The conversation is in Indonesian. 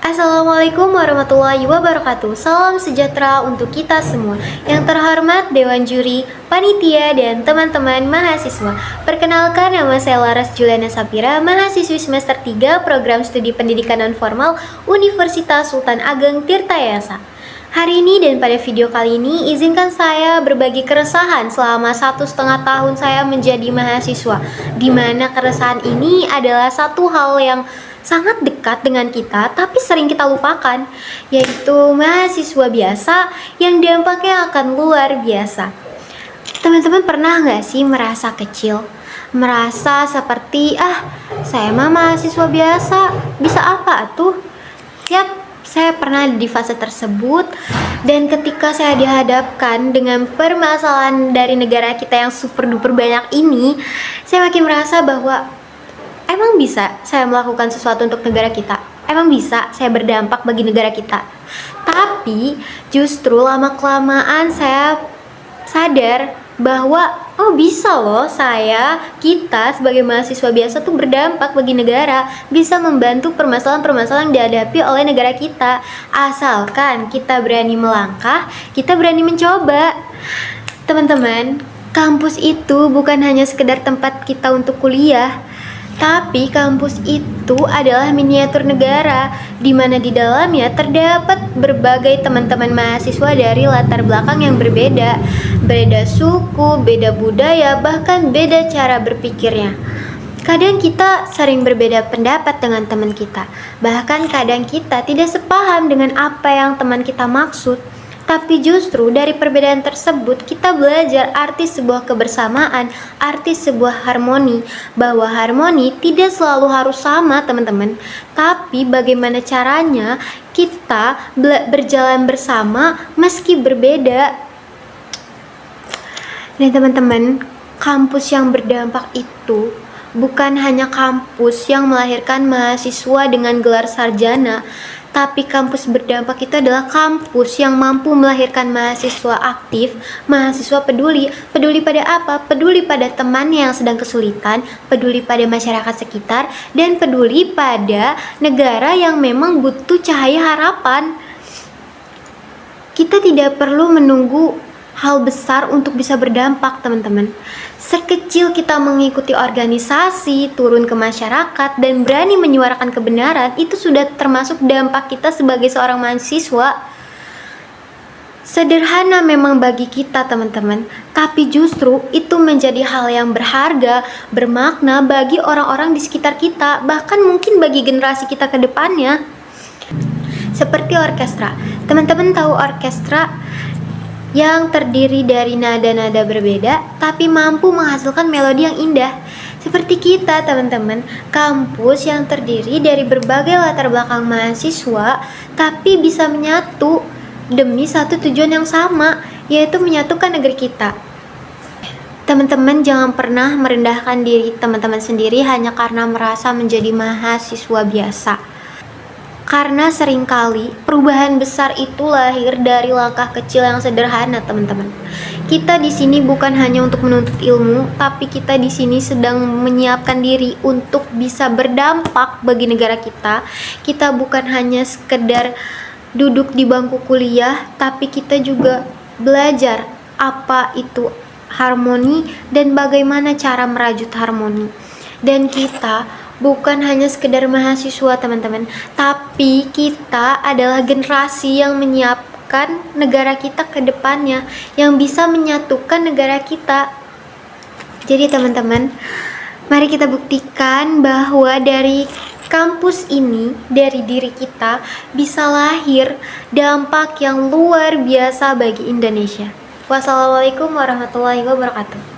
Assalamualaikum warahmatullahi wabarakatuh. Salam sejahtera untuk kita semua. Yang terhormat Dewan Juri, Panitia, dan teman-teman mahasiswa. Perkenalkan, nama saya Laras Juliana Sapira, mahasiswi semester 3 Program Studi Pendidikan Non-Formal Universitas Sultan Ageng Tirtayasa. Hari ini dan pada video kali ini, izinkan saya berbagi keresahan selama 1,5 tahun saya menjadi mahasiswa, di mana keresahan ini adalah satu hal yang sangat dekat dengan kita tapi sering kita lupakan, yaitu mahasiswa biasa yang dampaknya akan luar biasa. Teman-teman pernah nggak sih merasa kecil? Merasa seperti, saya mah mahasiswa biasa, bisa apa tuh? Yap, saya pernah di fase tersebut. Dan ketika saya dihadapkan dengan permasalahan dari negara kita yang super duper banyak ini, saya makin merasa bahwa emang bisa saya melakukan sesuatu untuk negara kita? Emang bisa saya berdampak bagi negara kita? Tapi justru lama-kelamaan saya sadar bahwa bisa loh kita sebagai mahasiswa biasa tuh berdampak bagi negara, bisa membantu permasalahan-permasalahan yang dihadapi oleh negara kita. Asalkan kita berani melangkah, kita berani mencoba. Teman-teman, kampus itu bukan hanya sekedar tempat kita untuk kuliah, tapi kampus itu adalah miniatur negara, di mana di dalamnya terdapat berbagai teman-teman mahasiswa dari latar belakang yang berbeda, beda suku, beda budaya, bahkan beda cara berpikirnya. Kadang kita sering berbeda pendapat dengan teman kita, bahkan kadang kita tidak sepaham dengan apa yang teman kita maksud. Tapi justru dari perbedaan tersebut kita belajar arti sebuah kebersamaan, arti sebuah harmoni. Bahwa harmoni tidak selalu harus sama, teman-teman. Tapi bagaimana caranya kita berjalan bersama meski berbeda. Nah teman-teman, kampus yang berdampak itu bukan hanya kampus yang melahirkan mahasiswa dengan gelar sarjana, tapi kampus berdampak itu adalah kampus yang mampu melahirkan mahasiswa aktif, mahasiswa peduli. Peduli pada apa? Peduli pada temannya yang sedang kesulitan, peduli pada masyarakat sekitar, dan peduli pada negara yang memang butuh cahaya harapan. Kita tidak perlu menunggu hal besar untuk bisa berdampak, teman-teman. Sekecil kita mengikuti organisasi, turun ke masyarakat, dan berani menyuarakan kebenaran, itu sudah termasuk dampak kita sebagai seorang mahasiswa. Sederhana memang bagi kita, teman-teman, tapi justru itu menjadi hal yang berharga, bermakna bagi orang-orang di sekitar kita, bahkan mungkin bagi generasi kita ke depannya. Seperti orkestra. Teman-teman tahu orkestra yang terdiri dari nada-nada berbeda tapi mampu menghasilkan melodi yang indah. Seperti kita, teman-teman, kampus yang terdiri dari berbagai latar belakang mahasiswa tapi bisa menyatu demi satu tujuan yang sama, yaitu menyatukan negeri kita. Teman-teman jangan pernah merendahkan diri teman-teman sendiri hanya karena merasa menjadi mahasiswa biasa. Karena seringkali perubahan besar itu lahir dari langkah kecil yang sederhana, teman-teman. Kita di sini bukan hanya untuk menuntut ilmu, tapi kita di sini sedang menyiapkan diri untuk bisa berdampak bagi negara kita. Kita bukan hanya sekedar duduk di bangku kuliah, tapi kita juga belajar apa itu harmoni dan bagaimana cara merajut harmoni. Dan kita bukan hanya sekedar mahasiswa, teman-teman, tapi kita adalah generasi yang menyiapkan negara kita ke depannya, yang bisa menyatukan negara kita. Jadi teman-teman, mari kita buktikan bahwa dari kampus ini, dari diri kita, bisa lahir dampak yang luar biasa bagi Indonesia. Wassalamualaikum warahmatullahi wabarakatuh.